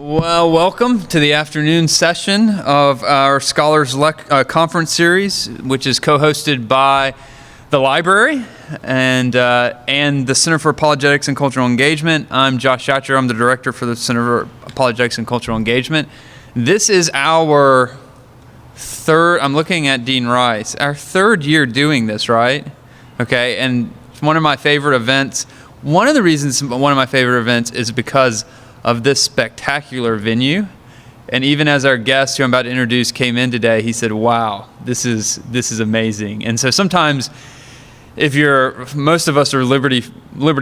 Well, welcome to the afternoon session of our Scholars Conference series, which is co-hosted by the library and the Center for Apologetics and Cultural Engagement. I'm Josh Schatcher. I'm the director for the Center for Apologetics and Cultural Engagement. This is our third, I'm looking at Dean Rice, our third year doing this, right? Okay, and it's one of my favorite events. One of the reasons one of my favorite events is because of this spectacular venue. And even as our guest, who I'm about to introduce, came in today, he said, wow, this is amazing. And so sometimes, most of us are Liberty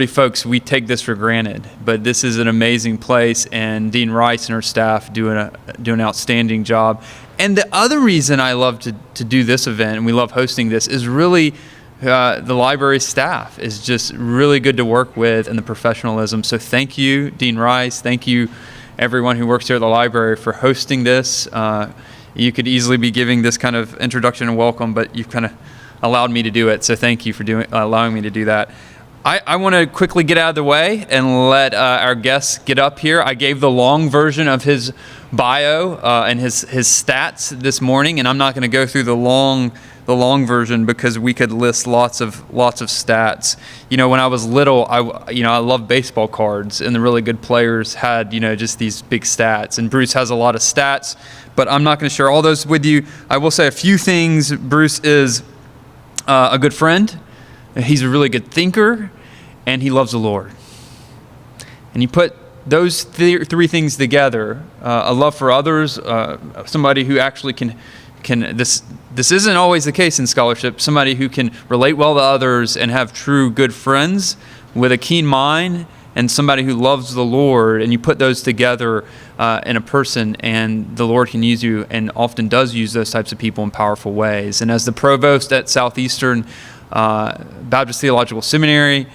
folks, we take this for granted. But this is an amazing place, and Dean Rice and her staff do an outstanding job. And the other reason I love to do this event, and we love hosting this, is really the library staff is just really good to work with, and the professionalism. So thank you, Dean Rice. Thank you, everyone who works here at the library, for hosting this. You could easily be giving this kind of introduction and welcome, but you've kind of allowed me to do it. So thank you for allowing me to do that. I want to quickly get out of the way and let our guest get up here. I gave the long version of his bio and his stats this morning, and I'm not going to go through the long version because we could list lots of stats. You know, when I was little, I loved baseball cards, and the really good players had, just these big stats. And Bruce has a lot of stats, but I'm not going to share all those with you. I will say a few things. Bruce is a good friend. He's a really good thinker, and he loves the Lord. And you put those three things together, a love for others, somebody who actually can this isn't always the case in scholarship, somebody who can relate well to others and have true good friends with a keen mind, and somebody who loves the Lord, and you put those together in a person, and the Lord can use you, and often does use those types of people in powerful ways. And as the provost at Southeastern Baptist Theological Seminary,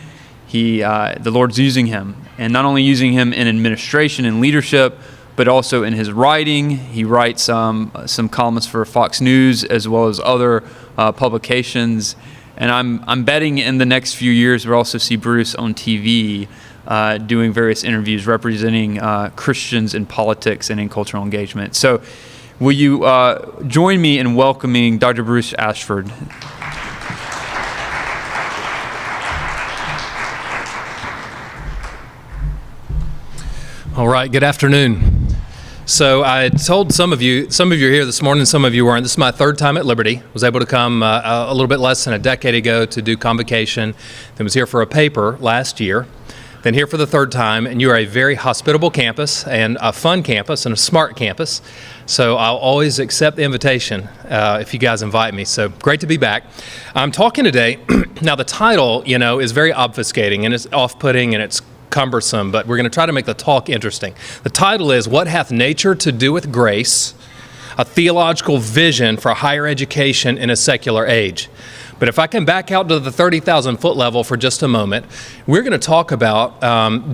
the Lord's using him, and not only using him in administration and leadership, but also in his writing. He writes some columns for Fox News as well as other publications. And I'm betting in the next few years we'll also see Bruce on TV doing various interviews representing Christians in politics and in cultural engagement. So will you join me in welcoming Dr. Bruce Ashford? All right, good afternoon. So I told some of you are here this morning, some of you weren't. This is my third time at Liberty. Was able to come a little bit less than a decade ago to do convocation. Then was here for a paper last year. Then here for the third time, and you are a very hospitable campus and a fun campus and a smart campus. So I'll always accept the invitation if you guys invite me. So great to be back. I'm talking today. Now the title, is very obfuscating and it's off-putting and it's cumbersome, but we're going to try to make the talk interesting. The title is, What Hath Nature to Do with Grace? A Theological Vision for Higher Education in a Secular Age. But if I can back out to the 30,000 foot level for just a moment, we're going to talk about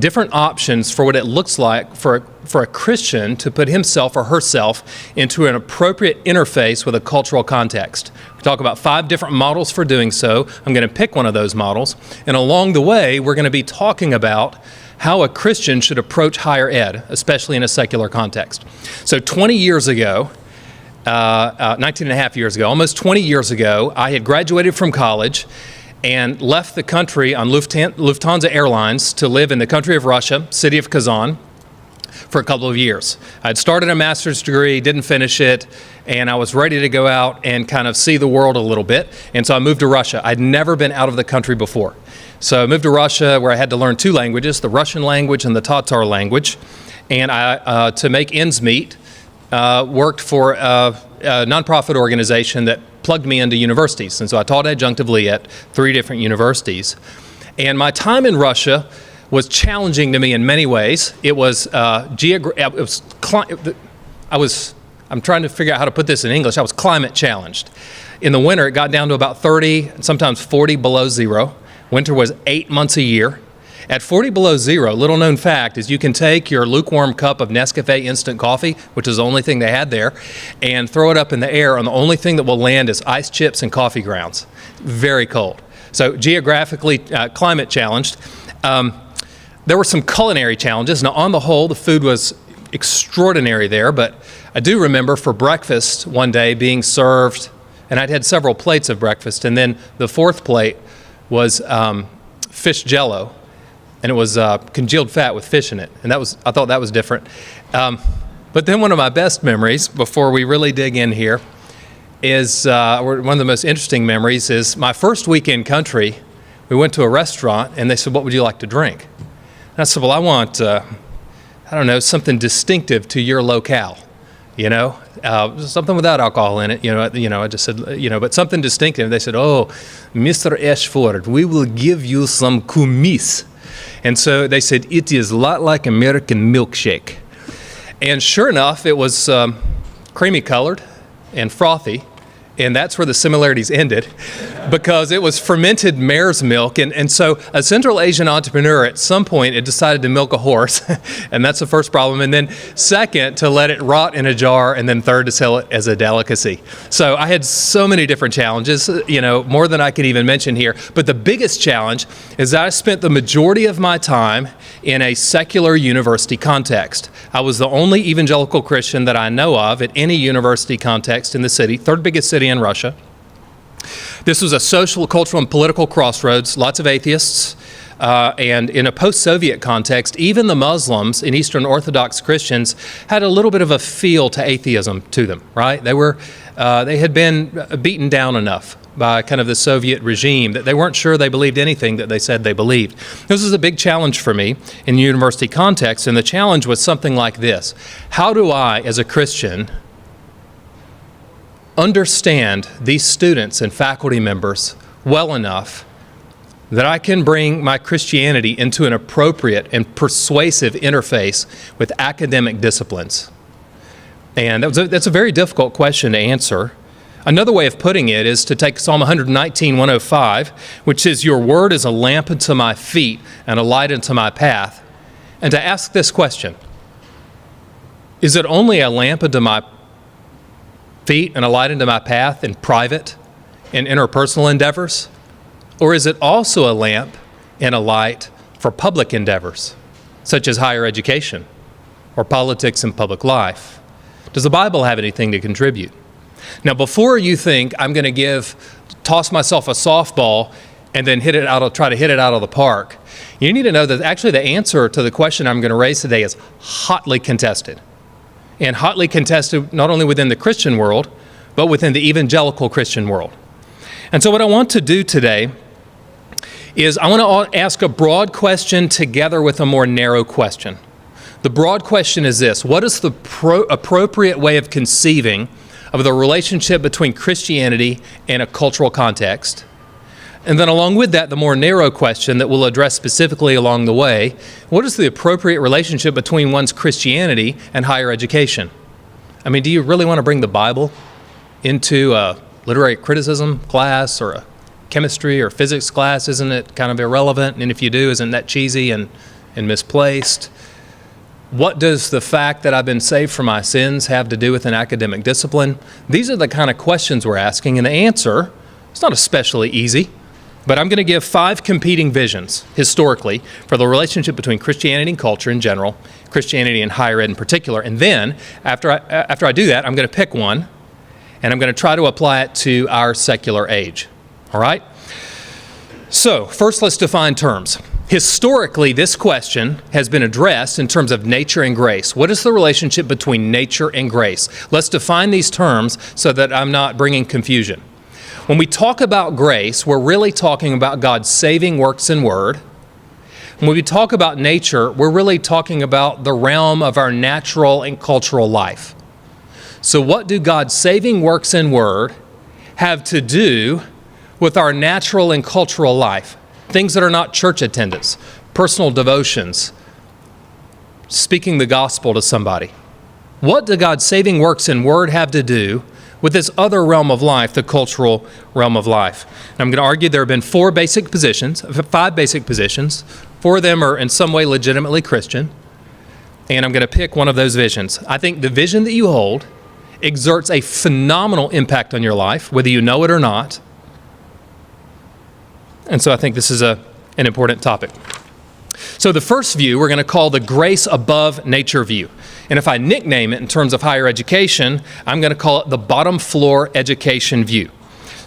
different options for what it looks like for a Christian to put himself or herself into an appropriate interface with a cultural context. We talk about 5 different models for doing so. I'm going to pick one of those models. And along the way, we're going to be talking about how a Christian should approach higher ed, especially in a secular context. So 20 years ago, 19 and a half years ago, almost 20 years ago, I had graduated from college and left the country on Lufthansa Airlines to live in the country of Russia, city of Kazan, for a couple of years. I'd started a master's degree, didn't finish it, and I was ready to go out and kind of see the world a little bit. And so I moved to Russia. I'd never been out of the country before. So I moved to Russia, where I had to learn 2 languages, the Russian language and the Tatar language. And I, to make ends meet, worked for a nonprofit organization that plugged me into universities. And so I taught adjunctively at 3 different universities. And my time in Russia was challenging to me in many ways. It was I'm trying to figure out how to put this in English. I was climate challenged. In the winter, it got down to about 30, sometimes 40 below zero. Winter was 8 months a year. At 40 below zero, little known fact is you can take your lukewarm cup of Nescafe instant coffee, which is the only thing they had there, and throw it up in the air, and the only thing that will land is ice chips and coffee grounds. Very cold. So geographically climate challenged. There were some culinary challenges. Now, on the whole, the food was extraordinary there, but I do remember for breakfast one day being served, and I'd had several plates of breakfast, and then the fourth plate was fish jello, and it was congealed fat with fish in it, and I thought that was different. But then one of my best memories, before we really dig in here, is one of the most interesting memories is my first week in country. We went to a restaurant, and they said, "What would you like to drink?" And I said, "Well, I want, something distinctive to your locale, something without alcohol in it." I just said, but something distinctive. They said, "Oh, Mr. Ashford, we will give you some kumis." And so they said, "It is a lot like American milkshake." And sure enough, it was creamy colored and frothy. And that's where the similarities ended, because it was fermented mare's milk. And so a Central Asian entrepreneur at some point had decided to milk a horse, and that's the first problem. And then second, to let it rot in a jar, and then third, to sell it as a delicacy. So I had so many different challenges, more than I can even mention here. But the biggest challenge is that I spent the majority of my time in a secular university context. I was the only evangelical Christian that I know of at any university context in the city, third biggest city in Russia. This was a social, cultural, and political crossroads, lots of atheists, and in a post-Soviet context, even the Muslims and Eastern Orthodox Christians had a little bit of a feel to atheism to them, right? They had been beaten down enough by kind of the Soviet regime that they weren't sure they believed anything that they said they believed. This was a big challenge for me in university context, and the challenge was something like this. How do I, as a Christian, understand these students and faculty members well enough that I can bring my Christianity into an appropriate and persuasive interface with academic disciplines? And that's a very difficult question to answer. Another way of putting it is to take Psalm 119, 105, which says, "Your word is a lamp unto my feet and a light unto my path," and to ask this question: is it only a lamp unto my feet and a light unto my path in private and interpersonal endeavors? Or is it also a lamp and a light for public endeavors, such as higher education or politics and public life? Does the Bible have anything to contribute? Now, before you think I'm going to toss myself a softball and then try to hit it out of the park, you need to know that actually the answer to the question I'm going to raise today is hotly contested. And hotly contested not only within the Christian world, but within the evangelical Christian world. And so what I want to do today is I want to ask a broad question together with a more narrow question. The broad question is this: what is the appropriate way of conceiving of the relationship between Christianity and a cultural context? And then along with that, the more narrow question that we'll address specifically along the way: what is the appropriate relationship between one's Christianity and higher education? I mean, do you really want to bring the Bible into a literary criticism class or a chemistry or physics class? Isn't it kind of irrelevant? And if you do, isn't that cheesy and misplaced? What does the fact that I've been saved from my sins have to do with an academic discipline? These are the kind of questions we're asking, and the answer is not especially easy, but I'm going to give 5 competing visions, historically, for the relationship between Christianity and culture in general, Christianity and higher ed in particular, and then, after I do that, I'm going to pick one, and I'm going to try to apply it to our secular age. All right? So, first let's define terms. Historically, this question has been addressed in terms of nature and grace. What is the relationship between nature and grace? Let's define these terms so that I'm not bringing confusion. When we talk about grace, we're really talking about God's saving works and word. When we talk about nature, we're really talking about the realm of our natural and cultural life. So what do God's saving works and word have to do with our natural and cultural life? Things that are not church attendance, personal devotions, speaking the gospel to somebody. What do God's saving works and word have to do with this other realm of life, the cultural realm of life? And I'm going to argue there have been 5 basic positions. 4 of them are in some way legitimately Christian. And I'm going to pick one of those visions. I think the vision that you hold exerts a phenomenal impact on your life, whether you know it or not. And so I think this is an important topic. So the first view we're going to call the grace above nature view. And if I nickname it in terms of higher education, I'm going to call it the bottom floor education view.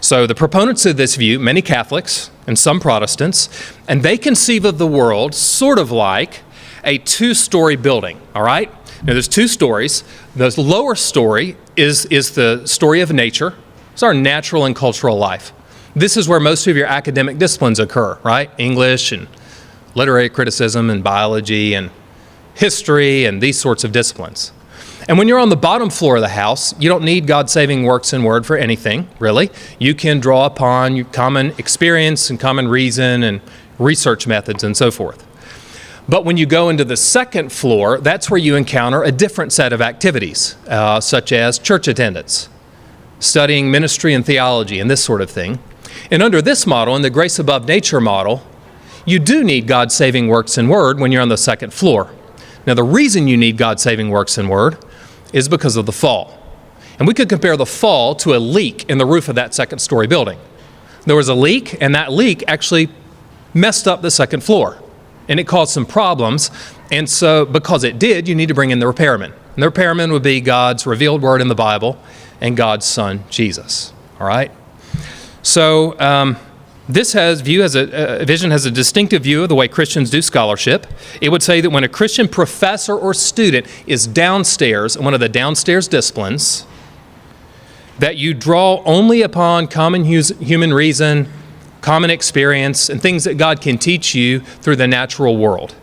So the proponents of this view, many Catholics and some Protestants, and they conceive of the world sort of like a two-story building, all right? Now there's two stories. The lower story is the story of nature. It's our natural and cultural life. This is where most of your academic disciplines occur, right? English and literary criticism and biology and history and these sorts of disciplines. And when you're on the bottom floor of the house, you don't need God-saving works and word for anything, really. You can draw upon your common experience and common reason and research methods and so forth. But when you go into the second floor, that's where you encounter a different set of activities, such as church attendance, studying ministry and theology and this sort of thing. And under this model, in the grace above nature model, you do need God-saving works and word when you're on the second floor. Now, the reason you need God-saving works and word is because of the fall. And we could compare the fall to a leak in the roof of that second-story building. There was a leak, and that leak actually messed up the second floor, and it caused some problems. And so, because it did, you need to bring in the repairman. And the repairman would be God's revealed word in the Bible and God's Son, Jesus. All right? So, this vision has a distinctive view of the way Christians do scholarship. It would say that when a Christian professor or student is downstairs in one of the downstairs disciplines, that you draw only upon common human reason, common experience, and things that God can teach you through the natural world.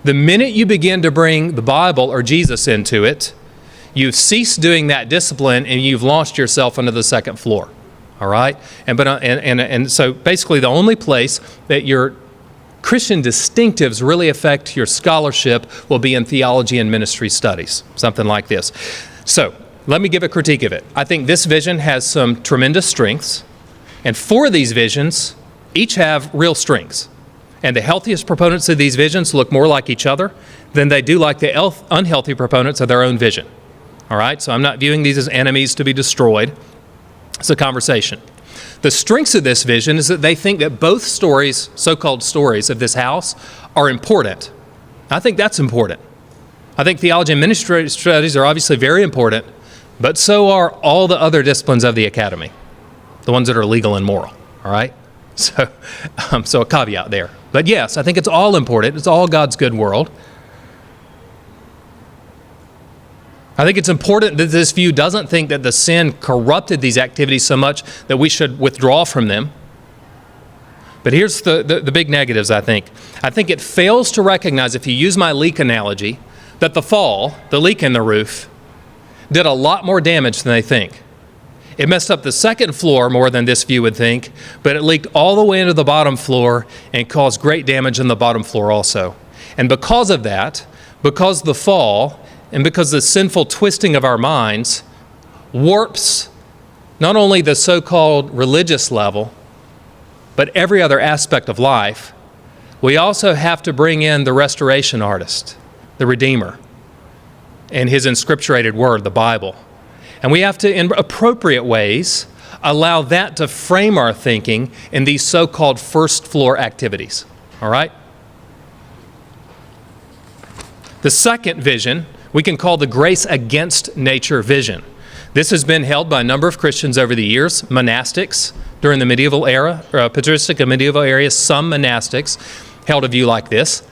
The minute you begin to bring the Bible or Jesus into it, you've ceased doing that discipline and you've launched yourself into the second floor. All right? And so basically the only place that your Christian distinctives really affect your scholarship will be in theology and ministry studies, something like this. So let me give a critique of it. I think this vision has some tremendous strengths, and four of these visions each have real strengths. And the healthiest proponents of these visions look more like each other than they do like the unhealthy proponents of their own vision. All right? So I'm not viewing these as enemies to be destroyed. It's a conversation. The strengths of this vision is that they think that both stories, so-called stories of this house, are important. I think that's important. I think theology and ministry studies are obviously very important, but so are all the other disciplines of the academy, the ones that are legal and moral. All right? So a caveat there. But yes, I think it's all important. It's all God's good world. I think it's important that this view doesn't think that the sin corrupted these activities so much that we should withdraw from them. But here's the big negatives, I think. I think it fails to recognize, if you use my leak analogy, that the fall, the leak in the roof, did a lot more damage than they think. It messed up the second floor more than this view would think, but it leaked all the way into the bottom floor and caused great damage in the bottom floor also. And because of that, because the fall, and because the sinful twisting of our minds warps not only the so-called religious level, but every other aspect of life, we also have to bring in the restoration artist, the Redeemer, and his inscripturated word, the Bible. And we have to, in appropriate ways, allow that to frame our thinking in these so-called first floor activities. All right? The second vision we can call the grace against nature vision. This has been held by a number of Christians over the years, monastics during the medieval era, patristic and medieval areas. Some monastics held a view like this.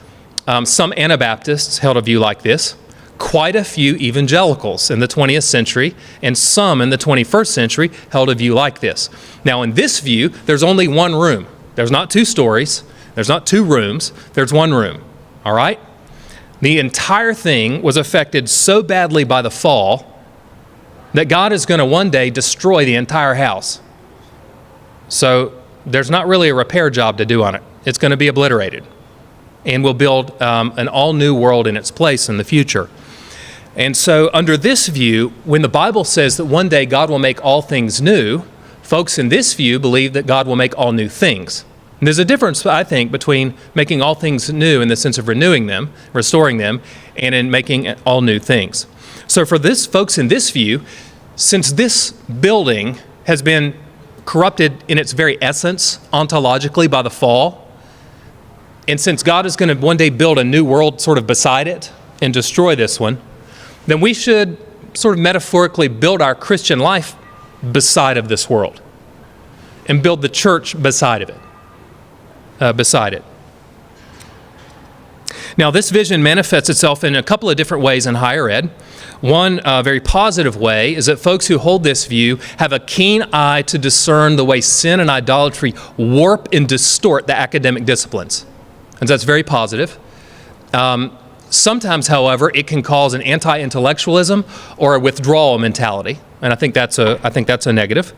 Some Anabaptists held a view like this. Quite a few evangelicals in the 20th century and some in the 21st century held a view like this. Now, in this view, there's only one room. There's not two stories. There's not two rooms. There's one room. All right? The entire thing was affected so badly by the fall that God is going to one day destroy the entire house. So there's not really a repair job to do on it. It's going to be obliterated. And we'll build an all-new world in its place in the future. And so under this view, when the Bible says that one day God will make all things new, folks in this view believe that God will make all new things. And there's a difference, I think, between making all things new in the sense of renewing them, restoring them, and in making all new things. So for this folks in this view, since this building has been corrupted in its very essence ontologically by the fall, And since God is going to one day build a new world sort of beside it and destroy this one, then we should sort of metaphorically build our Christian life beside of this world and build the church beside of it, beside it. Now, this vision manifests itself in a couple of different ways in higher ed. One very positive way is that folks who hold this view have a keen eye to discern the way sin and idolatry warp and distort the academic disciplines. And that's very positive. Sometimes, however, it can cause an anti-intellectualism or a withdrawal mentality, and I think that's a negative.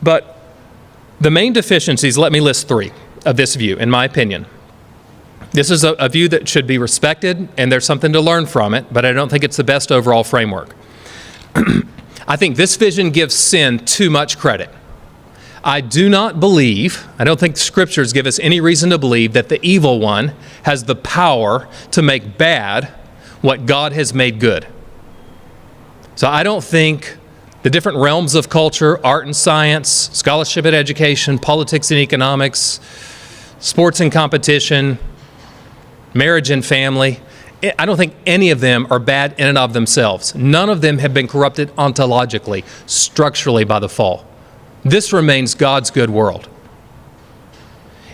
But the main deficiencies, let me list 3 of this view, in my opinion. This is a view that should be respected, and there's something to learn from it, but I don't think it's the best overall framework. I think this vision gives sin too much credit. I don't think the scriptures give us any reason to believe that the evil one has the power to make bad what God has made good. So I don't think the different realms of culture, art and science, scholarship and education, politics and economics, sports and competition, marriage and family, I don't think any of them are bad in and of themselves. None of them have been corrupted ontologically, structurally by the fall. This remains God's good world.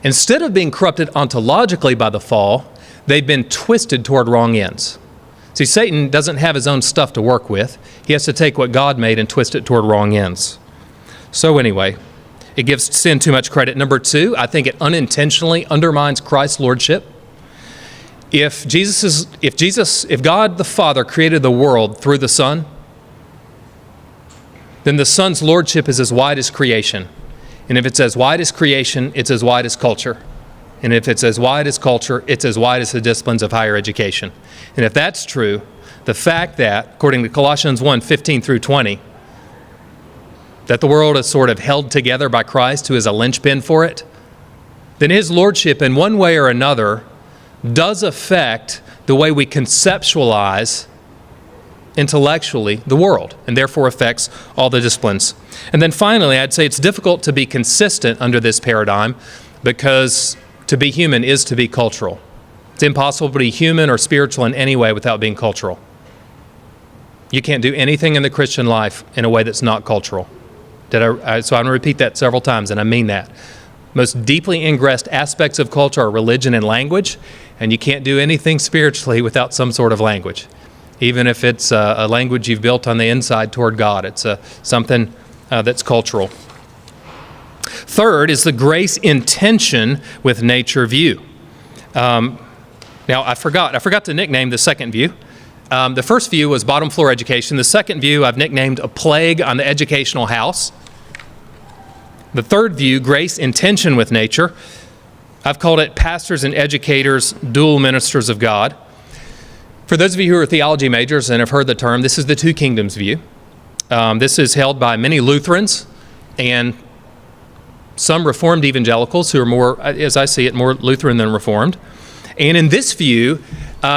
Instead of being corrupted ontologically by the fall, they've been twisted toward wrong ends. See, Satan doesn't have his own stuff to work with. He has to take what God made and twist it toward wrong ends. So anyway, it gives sin too much credit. Number 2, I think it unintentionally undermines Christ's lordship. If God the Father created the world through the Son, then the Son's lordship is as wide as creation. And if it's as wide as creation, it's as wide as culture. And if it's as wide as culture, it's as wide as the disciplines of higher education. And if that's true, the fact that, according to Colossians 1:15 through 20, that the world is sort of held together by Christ, who is a linchpin for it, then his lordship in one way or another does affect the way we conceptualize intellectually the world, and therefore affects all the disciplines. And then finally, I'd say it's difficult to be consistent under this paradigm because to be human is to be cultural. It's impossible to be human or spiritual in any way without being cultural. You can't do anything in the Christian life in a way that's not cultural. So I'm going to repeat that several times, and I mean that. Most deeply ingressed aspects of culture are religion and language, and you can't do anything spiritually without some sort of language. Even if it's a language you've built on the inside toward God, it's something that's cultural. Third is the grace in tension with nature view. Now, I forgot to nickname the second view. The first view was bottom floor education. The second view I've nicknamed a plague on the educational house. The third view, grace in tension with nature, I've called it pastors and educators, dual ministers of God. For those of you who are theology majors and have heard the term, this is the two kingdoms view. This is held by many Lutherans and some Reformed evangelicals who are more, as I see it, more Lutheran than Reformed. And in this view,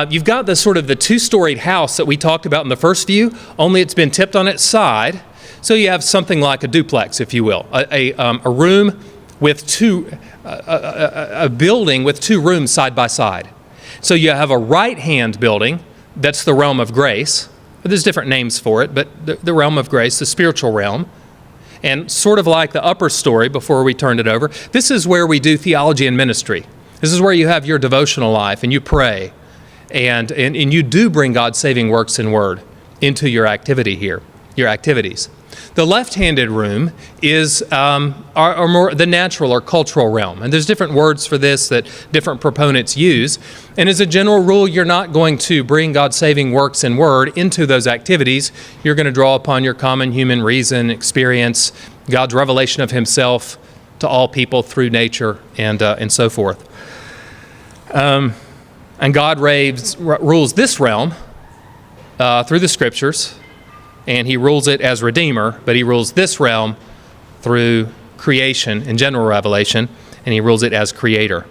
you've got the sort of the two-storied house that we talked about in the first view, only it's been tipped on its side. So you have something like a duplex, if you will, a room with a building with two rooms side by side. So you have a right-hand building, that's the realm of grace. There's different names for it, but the realm of grace, the spiritual realm. And sort of like the upper story before we turned it over, this is where we do theology and ministry. This is where you have your devotional life and you pray and you do bring God's saving works and word into your activity here, your activities. The left-handed room is are more the natural or cultural realm. And there's different words for this that different proponents use. And as a general rule, you're not going to bring God's saving works and word into those activities. You're going to draw upon your common human reason, experience, God's revelation of himself to all people through nature and so forth. And God rules this realm through the scriptures, and he rules it as Redeemer, but he rules this realm through creation and general revelation, and he rules it as Creator.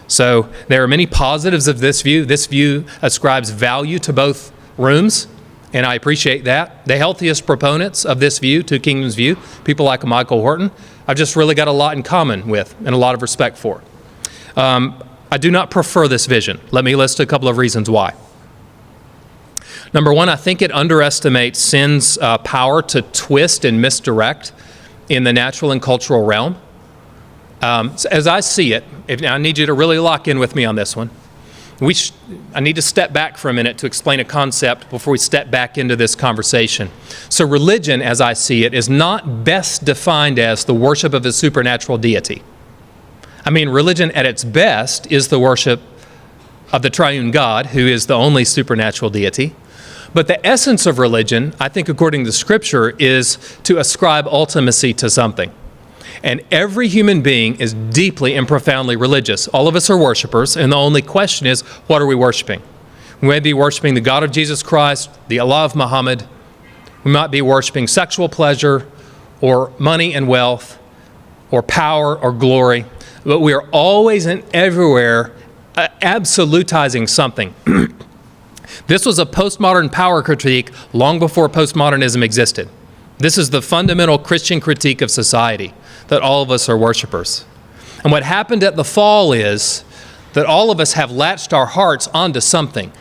So there are many positives of this view. This view ascribes value to both rooms, and I appreciate that. The healthiest proponents of this view, Two Kingdoms view, people like Michael Horton, I've just really got a lot in common with and a lot of respect for. I do not prefer this vision. Let me list a couple of reasons why. Number one, I think it underestimates sin's power to twist and misdirect in the natural and cultural realm. As I see it, I need you to really lock in with me on this one. I need to step back for a minute to explain a concept before we step back into this conversation. So religion, as I see it, is not best defined as the worship of a supernatural deity. I mean, religion at its best is the worship of the triune God, who is the only supernatural deity. But the essence of religion, I think according to Scripture, is to ascribe ultimacy to something. And every human being is deeply and profoundly religious. All of us are worshipers, and the only question is, what are we worshiping? We may be worshiping the God of Jesus Christ, the Allah of Muhammad. We might be worshiping sexual pleasure, or money and wealth, or power or glory. But we are always and everywhere absolutizing something. This was a postmodern power critique long before postmodernism existed. This is the fundamental Christian critique of society, that all of us are worshipers. And what happened at the fall is that all of us have latched our hearts onto something,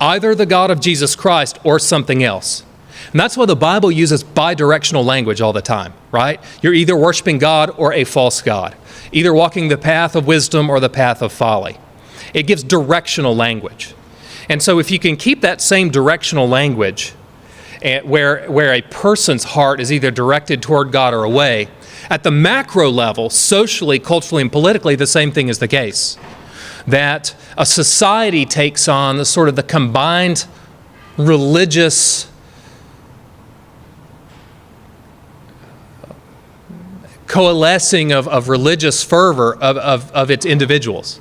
either the God of Jesus Christ or something else. And that's why the Bible uses bidirectional language all the time, right? You're either worshiping God or a false god, either walking the path of wisdom or the path of folly. It gives directional language. And so if you can keep that same directional language where a person's heart is either directed toward God or away, at the macro level, socially, culturally, and politically, the same thing is the case. That a society takes on the sort of the combined religious coalescing of religious fervor of its individuals,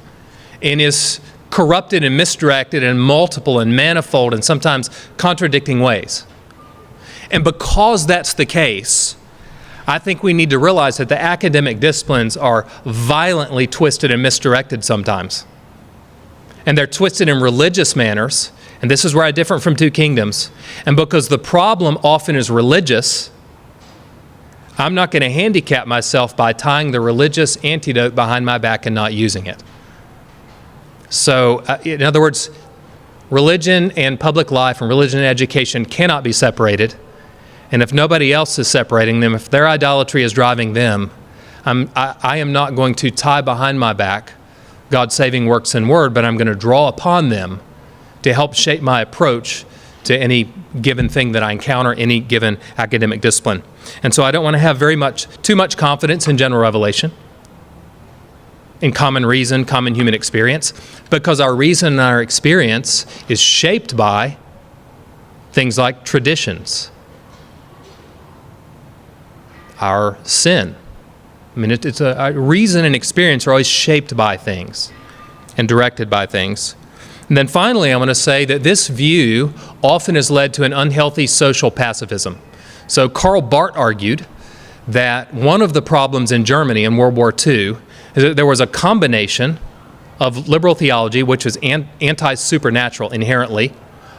and is corrupted and misdirected in multiple and manifold and sometimes contradicting ways. And because that's the case, I think we need to realize that the academic disciplines are violently twisted and misdirected sometimes. And they're twisted in religious manners, and this is where I differ from Two Kingdoms. And because the problem often is religious, I'm not going to handicap myself by tying the religious antidote behind my back and not using it. So, in other words, religion and public life and religion and education cannot be separated. And if nobody else is separating them, if their idolatry is driving them, I am not going to tie behind my back God's saving works and word, but I'm going to draw upon them to help shape my approach to any given thing that I encounter, any given academic discipline. And so I don't want to have too much confidence in general revelation, in common reason, common human experience, because our reason and our experience is shaped by things like traditions, our sin. I mean, it's a reason and experience are always shaped by things and directed by things. And then finally, I want to say that this view often has led to an unhealthy social pacifism. So Karl Barth argued that one of the problems in Germany in World War II is that there was a combination of liberal theology, which was anti-supernatural inherently,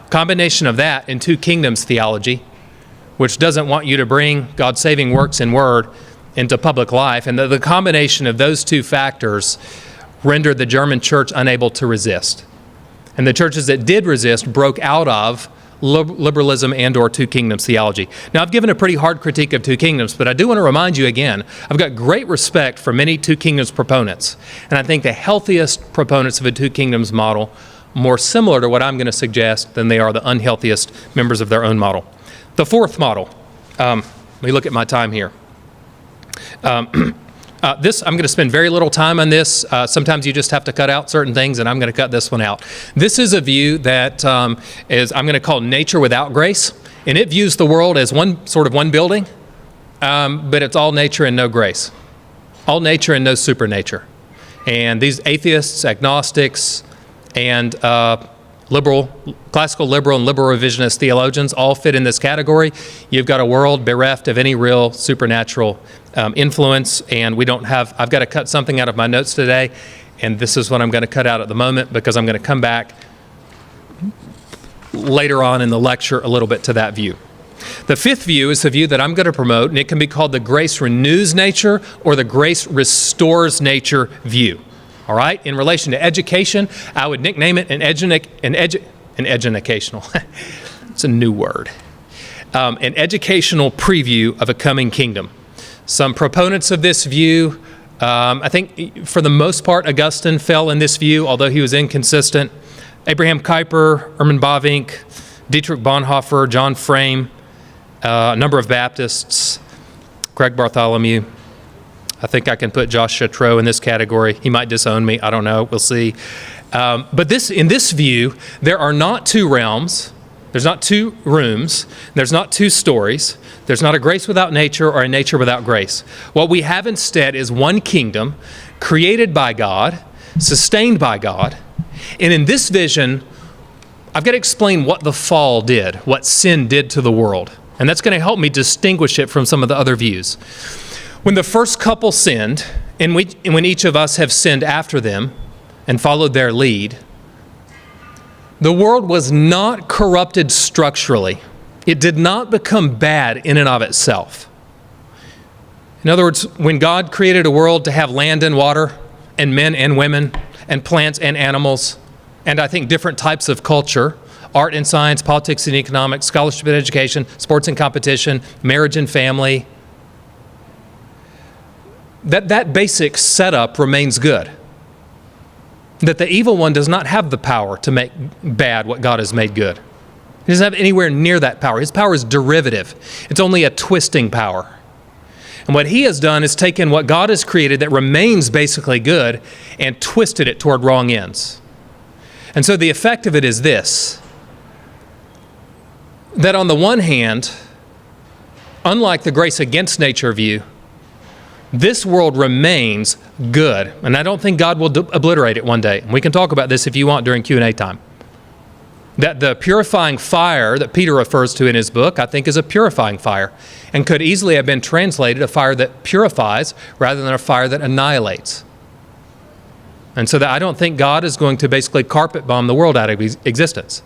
combination of that and Two Kingdoms theology, which doesn't want you to bring God's saving works and word into public life. And the combination of those two factors rendered the German church unable to resist. And the churches that did resist broke out of liberalism and or Two Kingdoms theology. Now, I've given a pretty hard critique of Two Kingdoms, but I do want to remind you again, I've got great respect for many Two Kingdoms proponents. And I think the healthiest proponents of a Two Kingdoms model, more similar to what I'm going to suggest than they are the unhealthiest members of their own model. The fourth model, let me look at my time here. This, I'm going to spend very little time on this. Sometimes you just have to cut out certain things, and I'm going to cut this one out. This is a view that is, I'm going to call nature without grace, and it views the world as one building, but it's all nature and no grace. All nature and no supernature. And these atheists, agnostics, and classical liberal and liberal revisionist theologians all fit in this category. You've got a world bereft of any real supernatural influence, and I've got to cut something out of my notes today, and this is what I'm going to cut out at the moment because I'm going to come back later on in the lecture a little bit to that view. The fifth view is the view that I'm going to promote, and it can be called the grace renews nature or the grace restores nature view. All right? In relation to education, I would nickname it an educational. It's a new word. An educational preview of a coming kingdom. Some proponents of this view, I think for the most part, Augustine fell in this view, although he was inconsistent. Abraham Kuyper, Herman Bavinck, Dietrich Bonhoeffer, John Frame, a number of Baptists, Craig Bartholomew. I think I can put Josh Chautreau in this category. He might disown me. I don't know. We'll see. But in this view, there are not two realms. There's not two rooms. There's not two stories. There's not a grace without nature or a nature without grace. What we have instead is one kingdom created by God, sustained by God. And in this vision, I've got to explain what the fall did, what sin did to the world. And that's going to help me distinguish it from some of the other views. When the first couple sinned, and when each of us have sinned after them and followed their lead, the world was not corrupted structurally. It did not become bad in and of itself. In other words, when God created a world to have land and water, and men and women, and plants and animals, and I think different types of culture, art and science, politics and economics, scholarship and education, sports and competition, marriage and family, that basic setup remains good. That the evil one does not have the power to make bad what God has made good. He doesn't have anywhere near that power. His power is derivative. It's only a twisting power. And what he has done is taken what God has created that remains basically good and twisted it toward wrong ends. And so the effect of it is this, that on the one hand, unlike the grace against nature view, this world remains good. And I don't think God will obliterate it one day. And we can talk about this if you want during Q&A time. That the purifying fire that Peter refers to in his book, I think is a purifying fire, and could easily have been translated a fire that purifies rather than a fire that annihilates. And so that I don't think God is going to basically carpet bomb the world out of existence.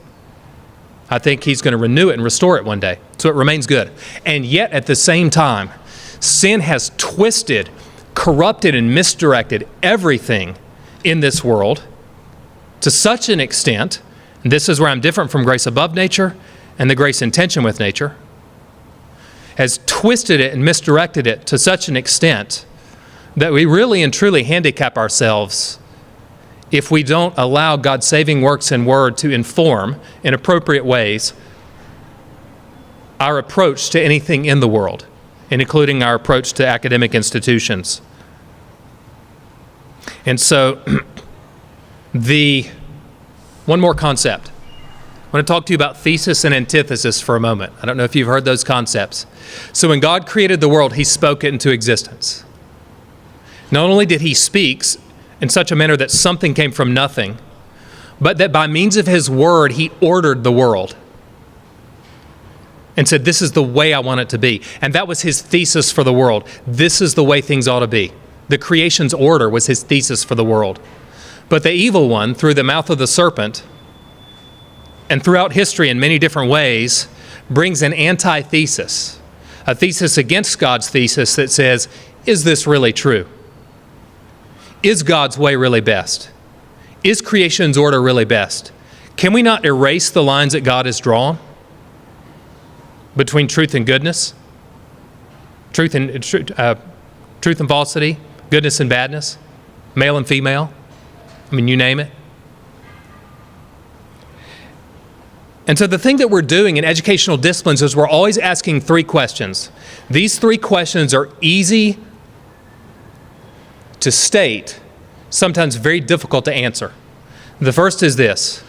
I think he's going to renew it and restore it one day. So it remains good. And yet at the same time, sin has twisted, corrupted, and misdirected everything in this world to such an extent, and this is where I'm different from grace above nature and the grace in tension with nature, has twisted it and misdirected it to such an extent that we really and truly handicap ourselves if we don't allow God's saving works and word to inform in appropriate ways our approach to anything in the world, and including our approach to academic institutions. And so, one more concept. I want to talk to you about thesis and antithesis for a moment. I don't know if you've heard those concepts. So when God created the world, he spoke it into existence. Not only did he speak in such a manner that something came from nothing, but that by means of his word, he ordered the world and said, this is the way I want it to be. And that was his thesis for the world. This is the way things ought to be. The creation's order was his thesis for the world. But the evil one, through the mouth of the serpent, and throughout history in many different ways, brings an antithesis, a thesis against God's thesis that says, is this really true? Is God's way really best? Is creation's order really best? Can we not erase the lines that God has drawn between truth and goodness, truth and falsity, goodness and badness, male and female? I mean, you name it. And so the thing that we're doing in educational disciplines is we're always asking three questions. These three questions are easy to state, sometimes very difficult to answer. The first is this: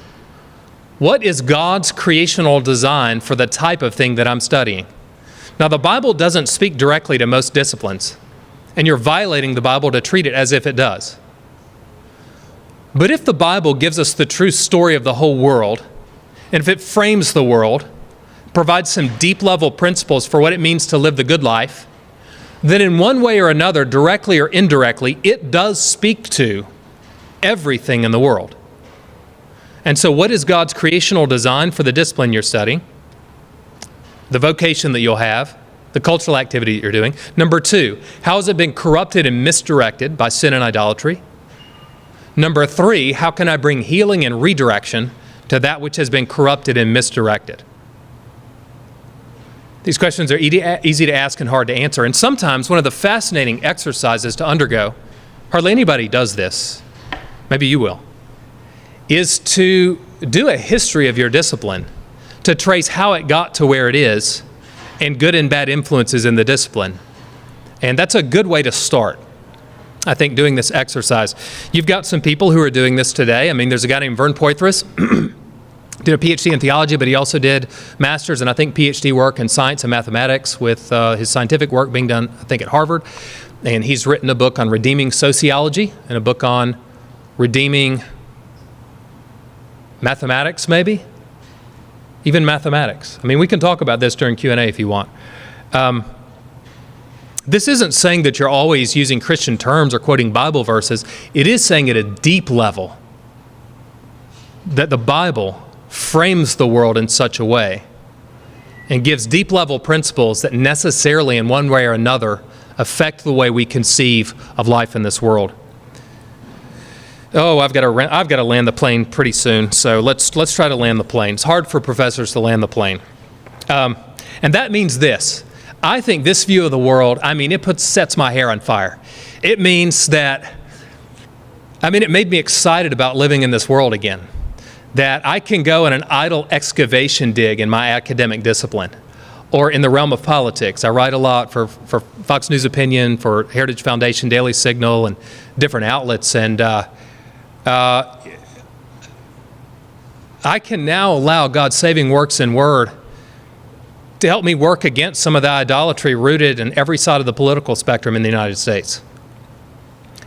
what is God's creational design for the type of thing that I'm studying? Now, the Bible doesn't speak directly to most disciplines, and you're violating the Bible to treat it as if it does. But if the Bible gives us the true story of the whole world, and if it frames the world, provides some deep-level principles for what it means to live the good life, then in one way or another, directly or indirectly, it does speak to everything in the world. And so what is God's creational design for the discipline you're studying, the vocation that you'll have, the cultural activity that you're doing? Number two, how has it been corrupted and misdirected by sin and idolatry? Number 3, how can I bring healing and redirection to that which has been corrupted and misdirected? These questions are easy to ask and hard to answer. And sometimes one of the fascinating exercises to undergo, hardly anybody does this, maybe you will, is to do a history of your discipline, to trace how it got to where it is, and good and bad influences in the discipline. And that's a good way to start, I think, doing this exercise. You've got some people who are doing this today. I mean, there's a guy named Vern Poitras, did a PhD in theology, but he also did master's and I think PhD work in science and mathematics with his scientific work being done, I think, at Harvard. And he's written a book on redeeming sociology and a book on redeeming mathematics, maybe? Even mathematics. I mean, we can talk about this during Q&A if you want. This isn't saying that you're always using Christian terms or quoting Bible verses. It is saying at a deep level that the Bible frames the world in such a way and gives deep level principles that necessarily in one way or another affect the way we conceive of life in this world. Oh, I've got to land the plane pretty soon, so let's try to land the plane. It's hard for professors to land the plane. And that means this. I think this view of the world, I mean, sets my hair on fire. It means that, it made me excited about living in this world again. That I can go in an idle excavation dig in my academic discipline or in the realm of politics. I write a lot for Fox News Opinion, for Heritage Foundation, Daily Signal, and different outlets. And I can now allow God's saving works and word to help me work against some of the idolatry rooted in every side of the political spectrum in the United States.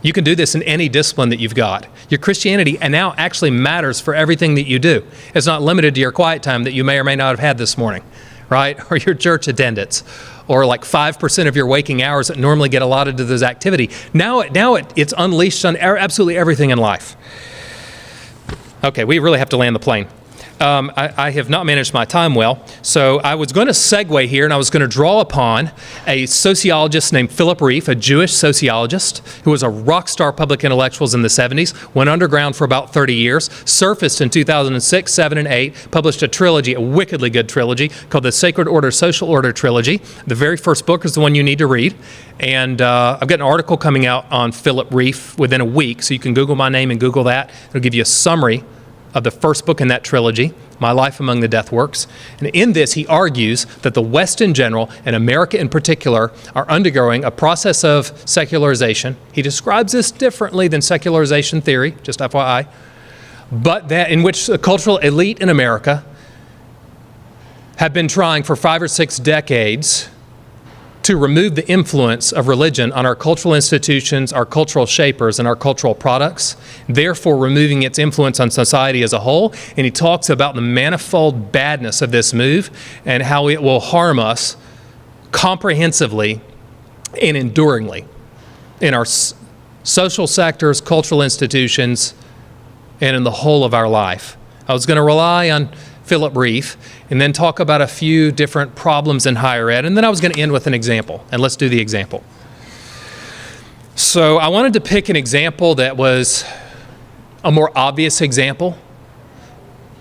You can do this in any discipline that you've got. Your Christianity now actually matters for everything that you do. It's not limited to your quiet time that you may or may not have had this morning, right? Or your church attendance, or like 5% of your waking hours that normally get allotted to this activity. Now it's unleashed on absolutely everything in life. Okay, we really have to land the plane. I have not managed my time well, so I was going to segue here and I was going to draw upon a sociologist named Philip Rieff, a Jewish sociologist who was a rock star public intellectual in the 70s, went underground for about 30 years, surfaced in 2006, 7, and 8, published a trilogy, a wickedly good trilogy called the Sacred Order, Social Order Trilogy. The very first book is the one you need to read, and I've got an article coming out on Philip Rieff within a week, so you can Google my name and Google that. It'll give you a summary of the first book in that trilogy, My Life Among the Death Works. And in this, he argues that the West in general, and America in particular, are undergoing a process of secularization. He describes this differently than secularization theory, just FYI, but that in which the cultural elite in America have been trying for 5 or 6 decades to remove the influence of religion on our cultural institutions, our cultural shapers, and our cultural products, therefore removing its influence on society as a whole. And he talks about the manifold badness of this move and how it will harm us comprehensively and enduringly in our social sectors, cultural institutions, and in the whole of our life. I was going to rely on Philip Rieff, and then talk about a few different problems in higher ed, and then I was going to end with an example, and let's do the example. So I wanted to pick an example that was a more obvious example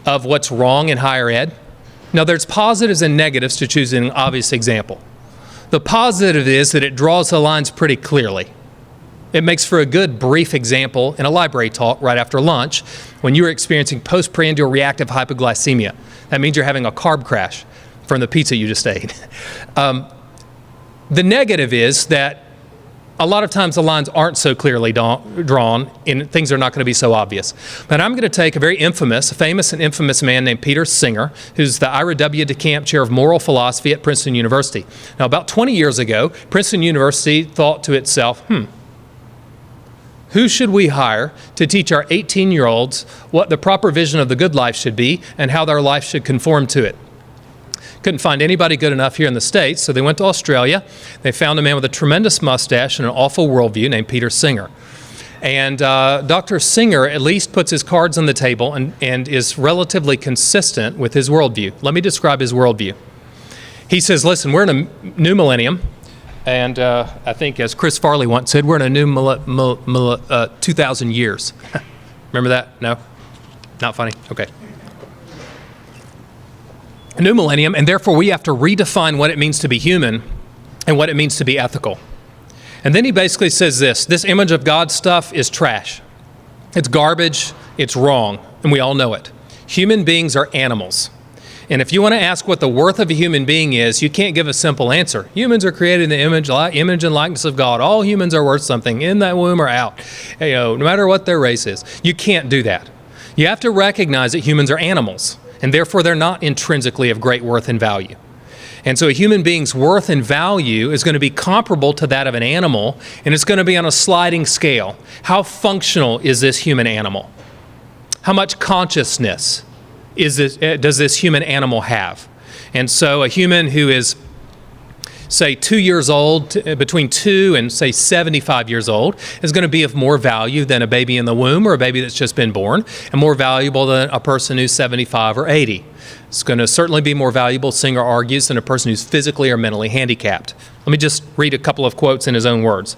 of what's wrong in higher ed. Now there's positives and negatives to choosing an obvious example. The positive is that it draws the lines pretty clearly. It makes for a good brief example in a library talk right after lunch when you are experiencing postprandial reactive hypoglycemia. That means you're having a carb crash from the pizza you just ate. The negative is that a lot of times the lines aren't so clearly drawn and things are not going to be so obvious. But I'm going to take a famous and infamous man named Peter Singer, who's the Ira W. DeCamp Chair of Moral Philosophy at Princeton University. Now, about 20 years ago, Princeton University thought to itself, who should we hire to teach our 18-year-olds what the proper vision of the good life should be and how their life should conform to it? Couldn't find anybody good enough here in the States, so they went to Australia. They found a man with a tremendous mustache and an awful worldview named Peter Singer. And Dr. Singer at least puts his cards on the table and is relatively consistent with his worldview. Let me describe his worldview. He says, listen, we're in a new millennium. And I think, as Chris Farley once said, we're in a new 2,000 years. Remember that? No? Not funny? Okay. A new millennium, and therefore we have to redefine what it means to be human and what it means to be ethical. And then he basically says this image of God stuff is trash. It's garbage, it's wrong, and we all know it. Human beings are animals. And if you want to ask what the worth of a human being is, you can't give a simple answer. Humans are created in the image and likeness of God. All humans are worth something, in that womb or out, no matter what their race is. You can't do that. You have to recognize that humans are animals, and therefore they're not intrinsically of great worth and value. And so a human being's worth and value is going to be comparable to that of an animal, and it's going to be on a sliding scale. How functional is this human animal? How much consciousness does this human animal have? And so a human who is, say, 2 years old, between 2 and, say, 75 years old, is going to be of more value than a baby in the womb or a baby that's just been born, and more valuable than a person who's 75 or 80. It's going to certainly be more valuable, Singer argues, than a person who's physically or mentally handicapped. Let me just read a couple of quotes in his own words.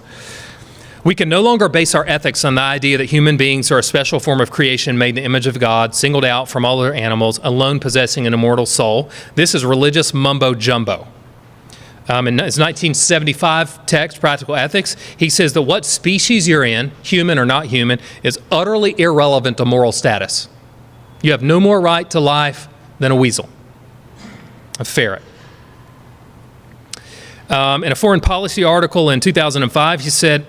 We can no longer base our ethics on the idea that human beings are a special form of creation made in the image of God, singled out from all other animals, alone possessing an immortal soul. This is religious mumbo-jumbo. In his 1975 text, Practical Ethics, he says that what species you're in, human or not human, is utterly irrelevant to moral status. You have no more right to life than a weasel, a ferret. In a foreign policy article in 2005, he said,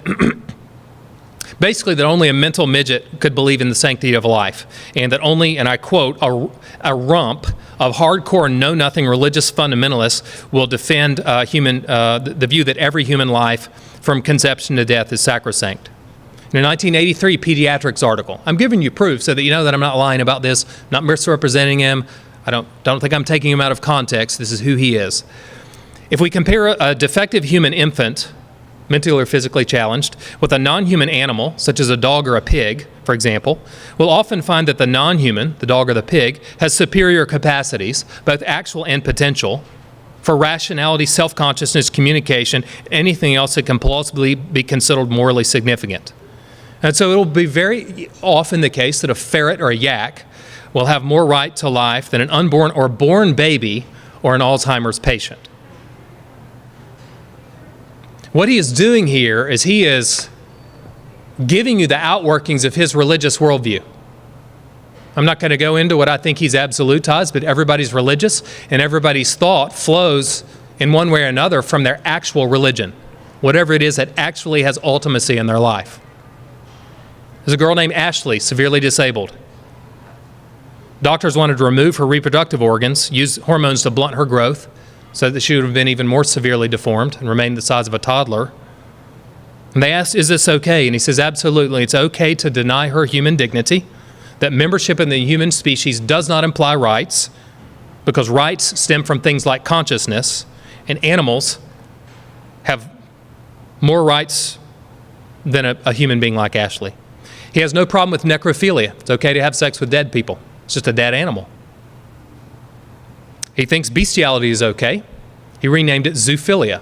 basically that only a mental midget could believe in the sanctity of life, and that only, and I quote, a rump of hardcore know-nothing religious fundamentalists will defend the view that every human life from conception to death is sacrosanct. In a 1983 pediatrics article, I'm giving you proof so that you know that I'm not lying about this, not misrepresenting him. I don't think I'm taking him out of context. This is who he is. If we compare a defective human infant, mentally or physically challenged, with a non-human animal, such as a dog or a pig, for example, we'll often find that the non-human, the dog or the pig, has superior capacities, both actual and potential, for rationality, self-consciousness, communication, anything else that can plausibly be considered morally significant. And so it will be very often the case that a ferret or a yak will have more right to life than an unborn or born baby or an Alzheimer's patient. What he is doing here is he is giving you the outworkings of his religious worldview. I'm not going to go into what I think he's absolutized, but everybody's religious, and everybody's thought flows in one way or another from their actual religion, whatever it is that actually has ultimacy in their life. There's a girl named Ashley, severely disabled. Doctors wanted to remove her reproductive organs, use hormones to blunt her growth, so that she would have been even more severely deformed and remained the size of a toddler. And they asked, is this okay? And he says, absolutely. It's okay to deny her human dignity, that membership in the human species does not imply rights, because rights stem from things like consciousness, and animals have more rights than a human being like Ashley. He has no problem with necrophilia. It's okay to have sex with dead people. It's just a dead animal. He thinks bestiality is okay. He renamed it zoophilia.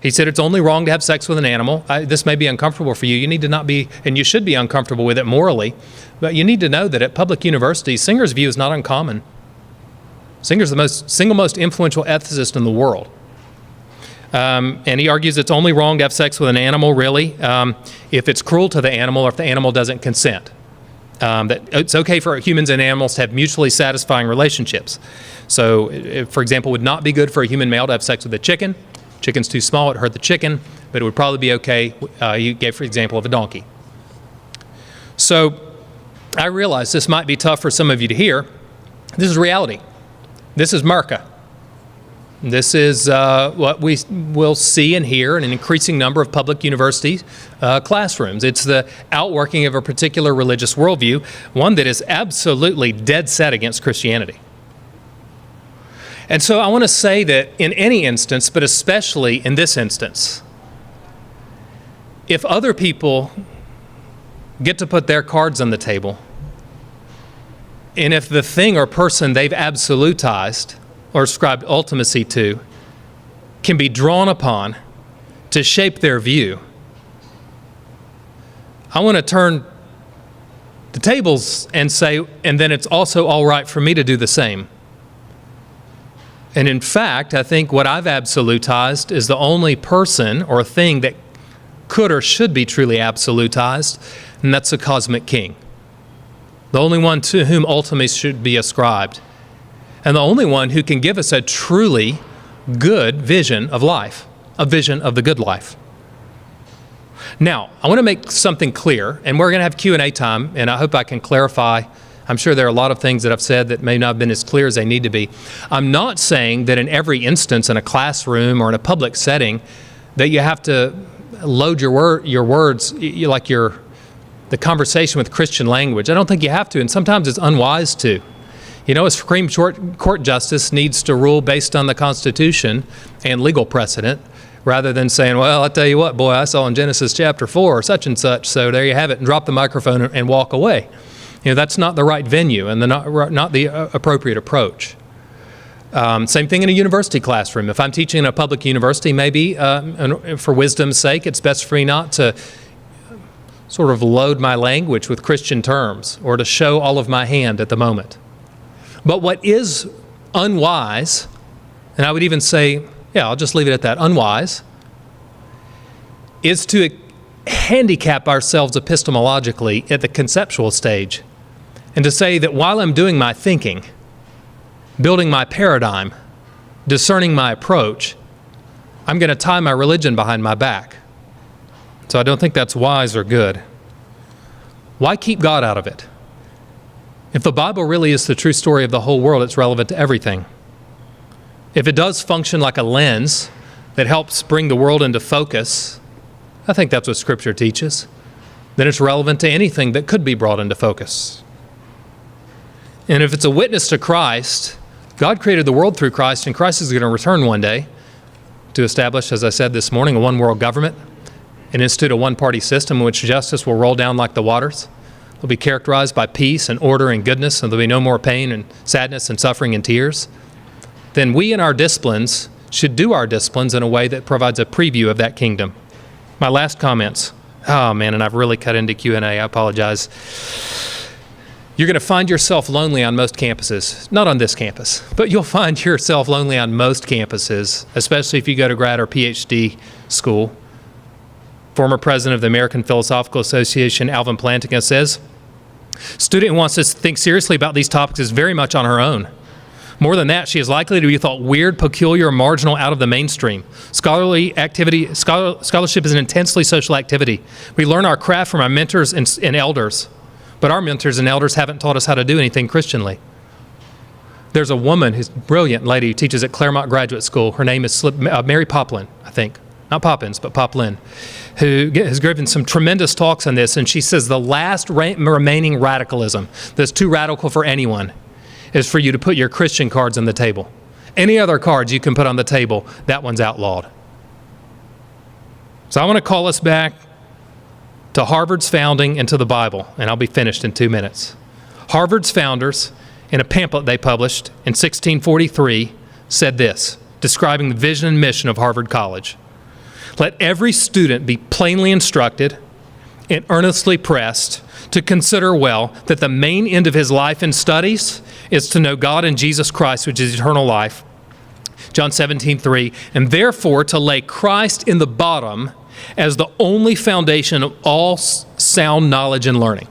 He said it's only wrong to have sex with an animal. This may be uncomfortable for you. You need to not be, and you should be uncomfortable with it morally, but you need to know that at public universities, Singer's view is not uncommon. Singer's the single most influential ethicist in the world. And he argues it's only wrong to have sex with an animal, really, if it's cruel to the animal or if the animal doesn't consent. That it's okay for humans and animals to have mutually satisfying relationships. So, for example, it would not be good for a human male to have sex with a chicken. Chicken's too small, it hurt the chicken, but it would probably be okay. You gave, for example, of a donkey. So, I realize this might be tough for some of you to hear. This is reality. This is America. This is what we will see and hear in an increasing number of public university classrooms. It's the outworking of a particular religious worldview, one that is absolutely dead set against Christianity. And so I want to say that in any instance, but especially in this instance, if other people get to put their cards on the table, and if the thing or person they've absolutized or ascribed ultimacy to can be drawn upon to shape their view, I want to turn the tables and say, and then it's also all right for me to do the same. And in fact, I think what I've absolutized is the only person or thing that could or should be truly absolutized, and that's the cosmic king. The only one to whom ultimately should be ascribed. And the only one who can give us a truly good vision of life, a vision of the good life. Now, I want to make something clear, and we're going to have Q&A time, and I hope I can clarify. I'm sure there are a lot of things that I've said that may not have been as clear as they need to be. I'm not saying that in every instance in a classroom or in a public setting that you have to load your words like the conversation with Christian language. I don't think you have to, and sometimes it's unwise to. You know, a Supreme Court justice needs to rule based on the Constitution and legal precedent, rather than saying, well, I'll tell you what, boy, I saw in Genesis chapter 4 such and such, so there you have it, and drop the microphone and walk away. You know, that's not the right venue and not the appropriate approach. Same thing in a university classroom. If I'm teaching in a public university, maybe for wisdom's sake, it's best for me not to sort of load my language with Christian terms or to show all of my hand at the moment. But what is unwise, and I would even say, yeah, I'll just leave it at that, unwise, is to handicap ourselves epistemologically at the conceptual stage and to say that while I'm doing my thinking, building my paradigm, discerning my approach, I'm going to tie my religion behind my back. So I don't think that's wise or good. Why keep God out of it? If the Bible really is the true story of the whole world, it's relevant to everything. If it does function like a lens that helps bring the world into focus, I think that's what Scripture teaches, then it's relevant to anything that could be brought into focus. And if it's a witness to Christ, God created the world through Christ, and Christ is going to return one day to establish, as I said this morning, a one-world government and institute a one-party system in which justice will roll down like the waters. It'll be characterized by peace and order and goodness, and there'll be no more pain and sadness and suffering and tears. Then we in our disciplines should do our disciplines in a way that provides a preview of that kingdom. My last comments. Oh man, and I've really cut into Q&A. I apologize. You're going to find yourself lonely on most campuses. Not on this campus, but you'll find yourself lonely on most campuses, especially if you go to grad or PhD school. Former president of the American Philosophical Association, Alvin Plantinga, says, student who wants to think seriously about these topics is very much on her own. More than that, she is likely to be thought weird, peculiar, marginal, out of the mainstream. Scholarship is an intensely social activity. We learn our craft from our mentors and elders, but our mentors and elders haven't taught us how to do anything Christianly. There's a woman who's a brilliant lady who teaches at Claremont Graduate School. Her name is Mary Poplin, I think. Not Poppins, but Poplin, who has given some tremendous talks on this, and she says the last remaining radicalism that's too radical for anyone is for you to put your Christian cards on the table. Any other cards you can put on the table, that one's outlawed. So I want to call us back to Harvard's founding and to the Bible, and I'll be finished in 2 minutes. Harvard's founders, in a pamphlet they published in 1643, said this, describing the vision and mission of Harvard College. Let every student be plainly instructed and earnestly pressed to consider well that the main end of his life and studies is to know God and Jesus Christ, which is eternal life, John 17:3, and therefore to lay Christ in the bottom as the only foundation of all sound knowledge and learning.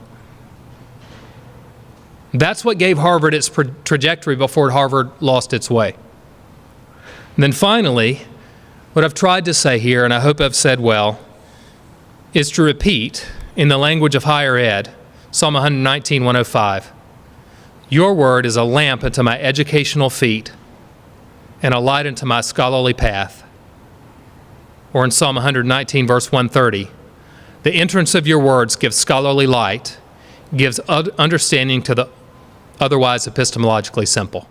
That's what gave Harvard its trajectory before Harvard lost its way. And then finally, what I've tried to say here, and I hope I've said well, is to repeat in the language of higher ed, Psalm 119, 105. Your word is a lamp unto my educational feet and a light unto my scholarly path. Or in Psalm 119, verse 130, the entrance of your words gives scholarly light, gives understanding to the otherwise epistemologically simple.